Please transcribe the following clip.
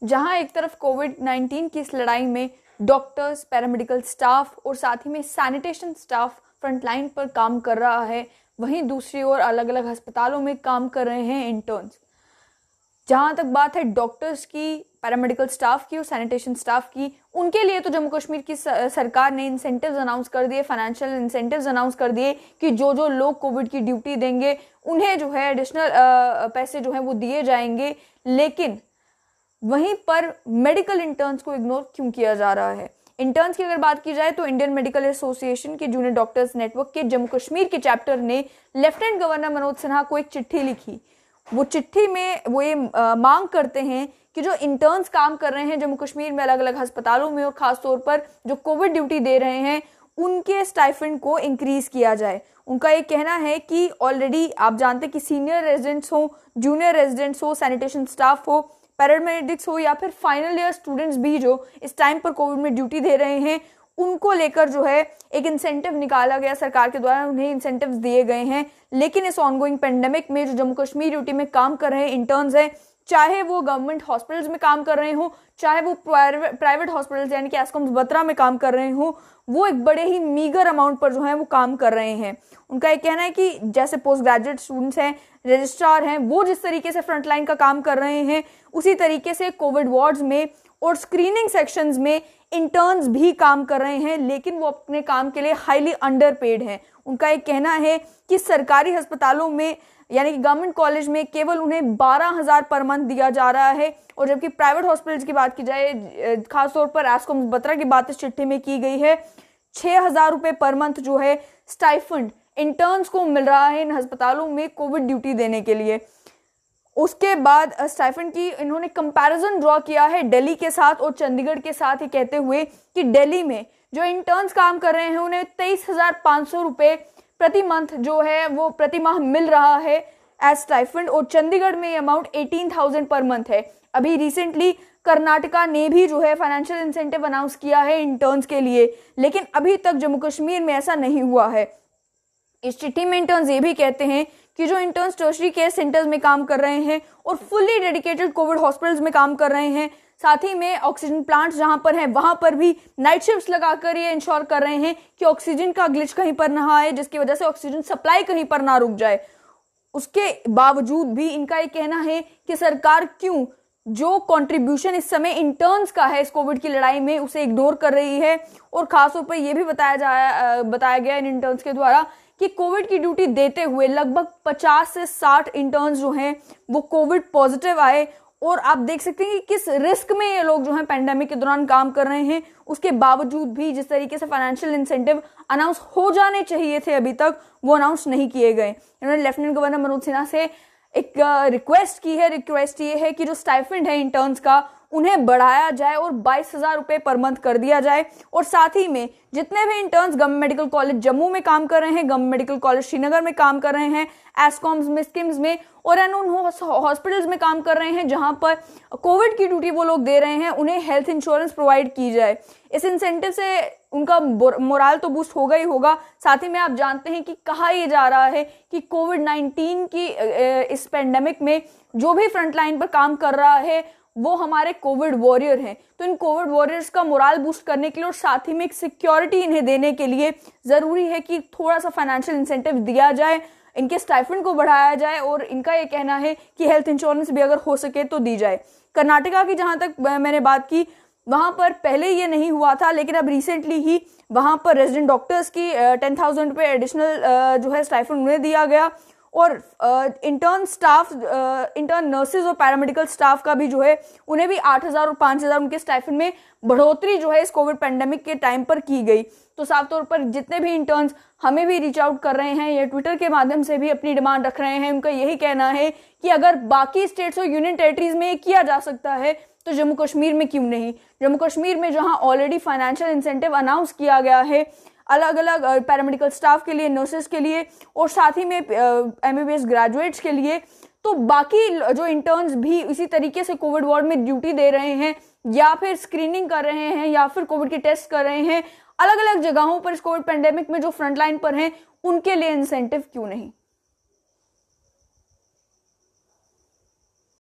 जहां एक तरफ कोविड-19 की इस लड़ाई में डॉक्टर्स, पैरामेडिकल स्टाफ और साथ ही में सैनिटेशन स्टाफ फ्रंटलाइन पर काम कर रहा है, वहीं दूसरी ओर अलग अलग अस्पतालों में काम कर रहे हैं इंटर्न्स। जहां तक बात है डॉक्टर्स की, पैरामेडिकल स्टाफ की और सैनिटेशन स्टाफ की, उनके लिए तो जम्मू कश्मीर की सरकार ने इंसेंटिव्स अनाउंस कर दिए, फाइनेंशियल इंसेंटिव्स अनाउंस कर दिए कि जो जो लोग कोविड की ड्यूटी देंगे उन्हें जो है एडिशनल पैसे जो है वो दिए जाएंगे। लेकिन वहीं पर मेडिकल इंटर्न्स को इग्नोर क्यों किया जा रहा है? इंटर्न्स की अगर बात की जाए तो इंडियन मेडिकल एसोसिएशन के जूनियर डॉक्टर्स नेटवर्क के जम्मू कश्मीर के चैप्टर ने लेफ्टिनेंट गवर्नर मनोज सिन्हा को एक चिट्ठी लिखी। वो चिट्ठी में वो ये मांग करते हैं कि जो इंटर्न्स काम कर रहे हैं जम्मू कश्मीर में अलग अलग अस्पतालों में और खासतौर पर जो कोविड ड्यूटी दे रहे हैं, उनके स्टाइफंड को इंक्रीज किया जाए। उनका ये कहना है कि ऑलरेडी आप जानते हैं कि सीनियर रेजिडेंट्स हो, जूनियर रेजिडेंट्स हो, सैनिटेशन स्टाफ हो, पैरामेडिक्स हो या फिर फाइनल ईयर स्टूडेंट्स भी जो इस टाइम पर कोविड में ड्यूटी दे रहे हैं, उनको लेकर जो है एक इंसेंटिव निकाला गया सरकार के द्वारा, उन्हें इंसेंटिव्स दिए गए हैं। लेकिन इस ऑनगोइंग पेंडेमिक में जो जम्मू कश्मीर ड्यूटी में काम कर रहे हैं इंटर्न्स हैं, चाहे वो गवर्नमेंट हॉस्पिटल्स में काम कर रहे हो, चाहे वो प्राइवेट हॉस्पिटल्स यानी कि एस्कॉम्स बत्रा में काम कर रहे हो, वो एक बड़े ही मीगर अमाउंट पर जो है वो काम कर रहे हैं। उनका ये कहना है कि जैसे पोस्ट ग्रेजुएट स्टूडेंट्स हैं, रजिस्ट्रार हैं, वो जिस तरीके से फ्रंटलाइन का काम कर रहे हैं, उसी तरीके से कोविड वार्ड्स में और स्क्रीनिंग सेक्शंस में इंटर्न्स भी काम कर रहे हैं, लेकिन वो अपने काम के लिए हाईली अंडरपेड हैं। उनका ये कहना है कि सरकारी अस्पतालों में यानी कि गवर्नमेंट कॉलेज में केवल उन्हें 12,000 पर मंथ दिया जा रहा है, और जबकि प्राइवेट हॉस्पिटल्स की बात की जाए, खासतौर पर एस्कॉम्स बत्रा की बात इस चिट्ठी में की गई है, 6,000 रुपए पर मंथ जो है स्टाइफंड इंटर्न्स को मिल रहा है इन अस्पतालों में कोविड ड्यूटी देने के लिए। उसके बाद स्टाइफंड की इन्होंने कंपैरिजन ड्रॉ किया है दिल्ली के साथ और चंडीगढ़ के साथ, ये कहते हुए कि दिल्ली में जो इंटर्न्स काम कर रहे हैं उन्हें 23,500 रुपए प्रति मंथ जो है वो प्रति माह मिल रहा है एज स्टाइफंड, और चंडीगढ़ में ये अमाउंट 18,000 पर मंथ है। अभी रिसेंटली कर्नाटका ने भी जो है फाइनेंशियल इंसेंटिव अनाउंस किया है इंटर्न्स के लिए, लेकिन अभी तक जम्मू कश्मीर में ऐसा नहीं हुआ है। इस चिट्ठी में इंटर्न्स ये भी कहते हैं कि जो इंटर्न्स टर्शरी केयर सेंटर्स में काम कर रहे हैं और फुल्ली डेडिकेटेड कोविड हॉस्पिटल्स में काम कर रहे हैं, साथ ही में ऑक्सीजन प्लांट्स जहां पर हैं वहां पर भी नाइट शिफ्ट्स लगाकर ये इंश्योर कर रहे हैं कि ऑक्सीजन का ग्लिच कहीं पर ना आए, जिसकी वजह से ऑक्सीजन सप्लाई कहीं पर ना रुक जाए। उसके बावजूद भी इनका ये कहना है कि सरकार क्यों जो कंट्रीब्यूशन इस समय इंटर्न्स का है इस कोविड की लड़ाई में उसे इग्नोर कर रही है। और खासतौर पर यह भी बताया गया इन इंटर्न्स के द्वारा कि कोविड की ड्यूटी देते हुए लगभग 50 से 60 इंटर्न्स जो हैं वो कोविड पॉजिटिव आए, और आप देख सकते हैं कि किस रिस्क में ये लोग जो हैं पेंडेमिक के दौरान काम कर रहे हैं। उसके बावजूद भी जिस तरीके से फाइनेंशियल इंसेंटिव अनाउंस हो जाने चाहिए थे अभी तक, वो अनाउंस नहीं किए गए। इन्होंने लेफ्टिनेंट गवर्नर मनोज सिन्हा से एक रिक्वेस्ट की है। रिक्वेस्ट ये है कि जो स्टाइफंड है इंटर्न्स का उन्हें बढ़ाया जाए और 22,000 रुपए पर मंथ कर दिया जाए, और साथ ही में जितने भी interns government medical college Jammu में काम कर रहे हैं, गवर्नमेंट मेडिकल कॉलेज श्रीनगर में काम कर रहे हैं, एस्कॉम्स में, स्किम्स में और उन हॉस्पिटल्स में काम कर रहे हैं जहां पर कोविड की ड्यूटी वो लोग दे रहे हैं, उन्हें हेल्थ इंश्योरेंस प्रोवाइड की जाए। इस इंसेंटिव से उनका मोराल तो बूस्ट होगा ही होगा। साथ ही में आप जानते हैं कि कहा यह जा रहा है कि कोविड-19 की इस पेंडेमिक में जो भी फ्रंटलाइन पर काम कर रहा है वो हमारे कोविड वॉरियर हैं। तो इन कोविड वॉरियर्स का मोराल बूस्ट करने के लिए और साथ ही में एक सिक्योरिटी इन्हें देने के लिए जरूरी है कि थोड़ा सा फाइनेंशियल इंसेंटिव दिया जाए, इनके स्टाइफंड को बढ़ाया जाए, और इनका ये कहना है कि हेल्थ इंश्योरेंस भी अगर हो सके तो दी जाए। कर्नाटका की जहां तक मैंने बात की, वहां पर पहले ये नहीं हुआ था, लेकिन अब रिसेंटली ही वहां पर रेजिडेंट डॉक्टर्स की 10,000 रुपए एडिशनल जो है स्टाइफंड उन्हें दिया गया, और इंटर्न नर्सेज और पैरामेडिकल स्टाफ का भी जो है उन्हें भी 8,000 और 5,000 उनके स्टाइफंड में बढ़ोतरी जो है इस कोविड पेंडेमिक के टाइम पर की गई। तो साफ तौर पर जितने भी इंटर्न्स हमें भी रीच आउट कर रहे हैं या ट्विटर के माध्यम से भी अपनी डिमांड रख रहे हैं, उनका यही कहना है कि अगर बाकी स्टेट्स और यूनियन टेरिटरीज में किया जा सकता है तो जम्मू कश्मीर में क्यों नहीं। जम्मू कश्मीर में जहां ऑलरेडी फाइनेंशियल इंसेंटिव अनाउंस किया गया है अलग अलग पैरामेडिकल स्टाफ के लिए, नर्सेस के लिए और साथ ही में एमबीबीएस ग्रेजुएट्स के लिए, तो बाकी जो इंटर्न्स भी इसी तरीके से कोविड वार्ड में ड्यूटी दे रहे हैं या फिर स्क्रीनिंग कर रहे हैं या फिर कोविड के टेस्ट कर रहे हैं अलग अलग जगहों पर इस कोविड पेंडेमिक में जो फ्रंटलाइन पर हैं, उनके लिए इंसेंटिव क्यों नहीं।